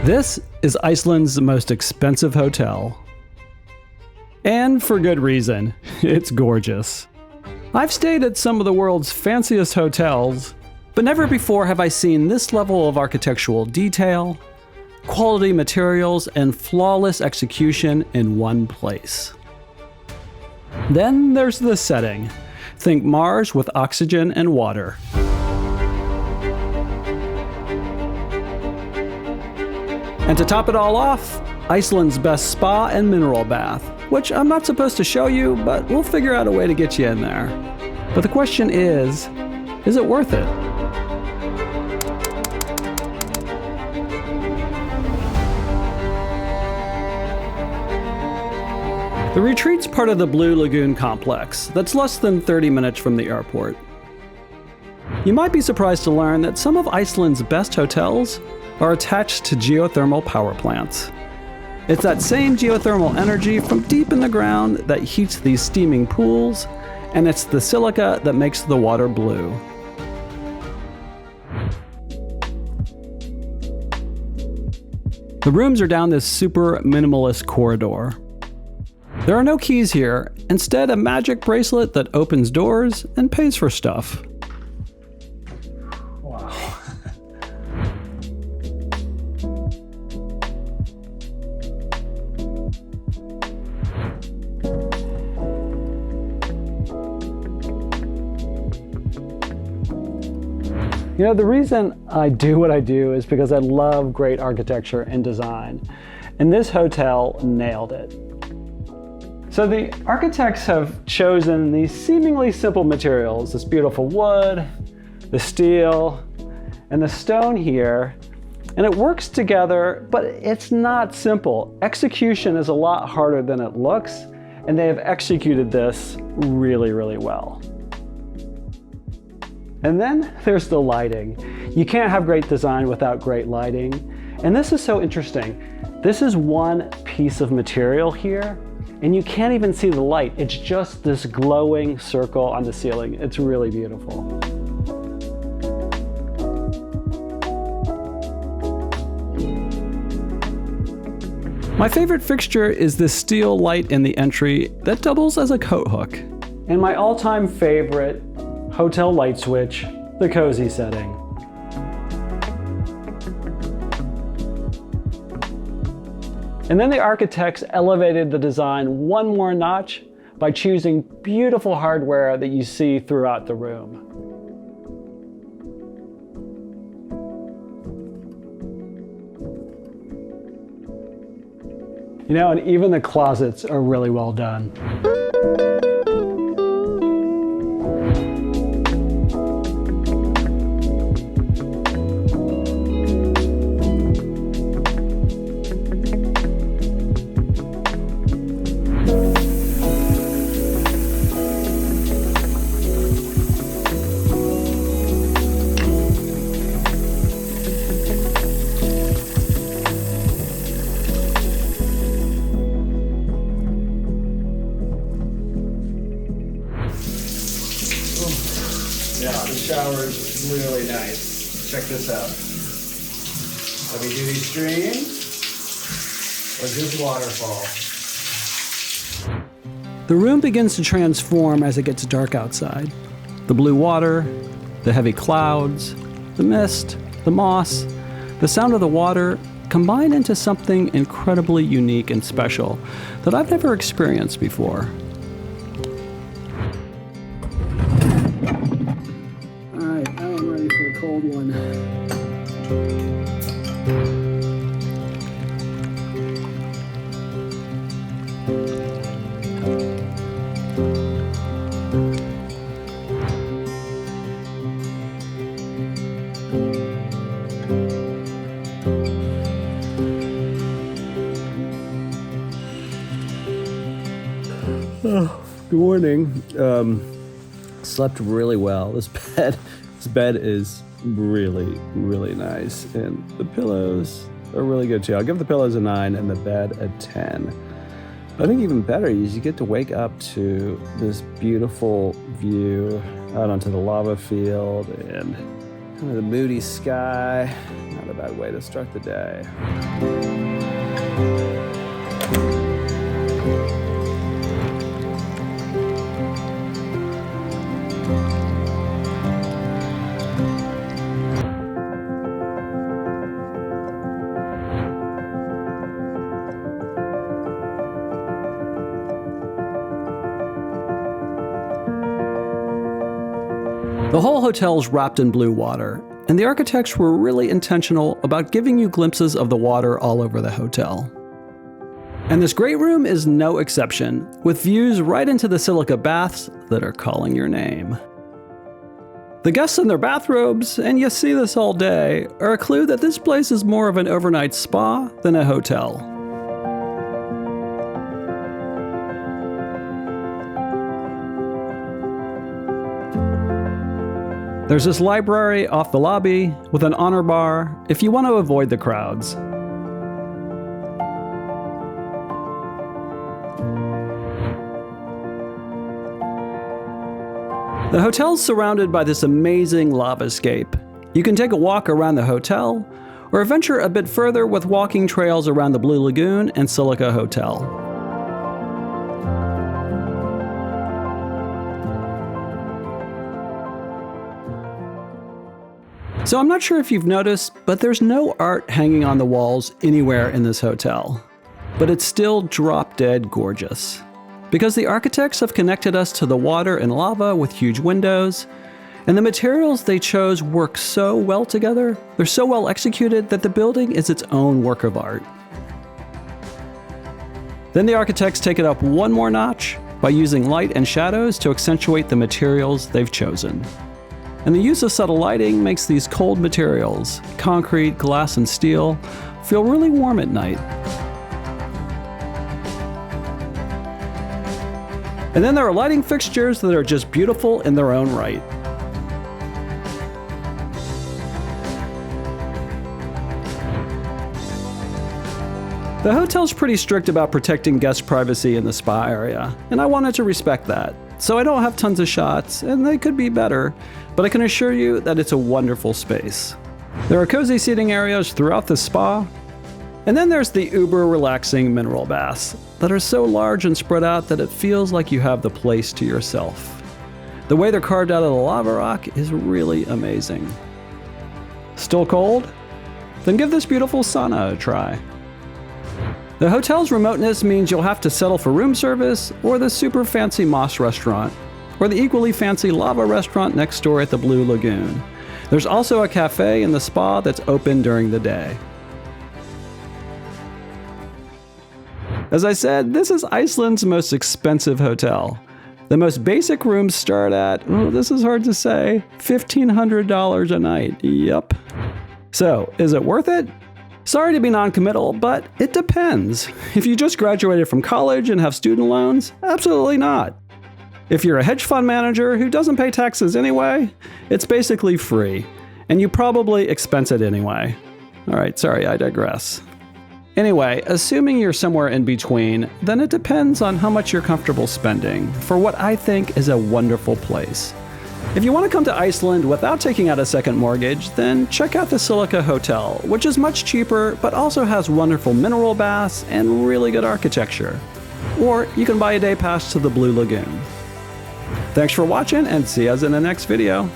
This is Iceland's most expensive hotel. And for good reason. It's gorgeous. I've stayed at some of the world's fanciest hotels, but never before have I seen this level of architectural detail, quality materials, and flawless execution in one place. Then there's the setting. Think Mars with oxygen and water. And to top it all off, Iceland's best spa and mineral bath, which I'm not supposed to show you, but we'll figure out a way to get you in there. But the question is it worth it? The retreat's part of the Blue Lagoon complex that's less than 30 minutes from the airport. You might be surprised to learn that some of Iceland's best hotels are attached to geothermal power plants. It's that same geothermal energy from deep in the ground that heats these steaming pools, and it's the silica that makes the water blue. The rooms are down this super minimalist corridor. There are no keys here, instead a magic bracelet that opens doors and pays for stuff. Wow. You know, the reason I do what I do is because I love great architecture and design, and this hotel nailed it. So the architects have chosen these seemingly simple materials, this beautiful wood, the steel, and the stone here, and it works together, but it's not simple. Execution is a lot harder than it looks, and they have executed this really, really well. And then there's the lighting. You can't have great design without great lighting. And this is so interesting. This is one piece of material here, and you can't even see the light. It's just this glowing circle on the ceiling. It's really beautiful. My favorite fixture is this steel light in the entry that doubles as a coat hook. And my all-time favorite hotel light switch, the cozy setting. And then the architects elevated the design one more notch by choosing beautiful hardware that you see throughout the room. You know, and even the closets are really well done. Yeah, the shower is really nice. Check this out. Heavy duty stream or just waterfall. The room begins to transform as it gets dark outside. The blue water, the heavy clouds, the mist, the moss, the sound of the water combine into something incredibly unique and special that I've never experienced before. Alright, I am ready for a cold one. Good morning. Slept really well. This bed is really, really nice, and the pillows are really good too. I'll give the pillows a 9 and the bed a 10. I think even better is you get to wake up to this beautiful view out onto the lava field and kind of the moody sky. not a bad way to start the day. The whole hotel's wrapped in blue water, and the architects were really intentional about giving you glimpses of the water all over the hotel. And this great room is no exception, with views right into the silica baths that are calling your name. The guests in their bathrobes, and you see this all day, are a clue that this place is more of an overnight spa than a hotel. There's this library off the lobby with an honor bar if you want to avoid the crowds. The hotel's surrounded by this amazing lava-scape. You can take a walk around the hotel or venture a bit further with walking trails around the Blue Lagoon and Silica Hotel. So I'm not sure if you've noticed, but there's no art hanging on the walls anywhere in this hotel. But it's still drop-dead gorgeous. Because the architects have connected us to the water and lava with huge windows, and the materials they chose work so well together, they're so well executed that the building is its own work of art. Then the architects take it up one more notch by using light and shadows to accentuate the materials they've chosen. And the use of subtle lighting makes these cold materials, concrete, glass, and steel, feel really warm at night. And then there are lighting fixtures that are just beautiful in their own right. The hotel's pretty strict about protecting guest privacy in the spa area, and I wanted to respect that. So I don't have tons of shots, and they could be better, but I can assure you that it's a wonderful space. There are cozy seating areas throughout the spa, and then there's the uber relaxing mineral baths that are so large and spread out that it feels like you have the place to yourself. The way they're carved out of the lava rock is really amazing. Still cold? Then give this beautiful sauna a try. The hotel's remoteness means you'll have to settle for room service or the super fancy Moss restaurant, or the equally fancy lava restaurant next door at the Blue Lagoon. There's also a cafe in the spa that's open during the day. As I said, this is Iceland's most expensive hotel. The most basic rooms start at, this is hard to say, $1,500 a night. Yup. So, is it worth it? Sorry to be non-committal, but it depends. If you just graduated from college and have student loans, absolutely not. If you're a hedge fund manager who doesn't pay taxes anyway, it's basically free, and you probably expense it anyway. All right, sorry, I digress. Anyway, assuming you're somewhere in between, then it depends on how much you're comfortable spending for what I think is a wonderful place. If you want to come to Iceland without taking out a second mortgage, then check out the Silica Hotel, which is much cheaper but also has wonderful mineral baths and really good architecture. Or you can buy a day pass to the Blue Lagoon. Thanks for watching and see us in the next video.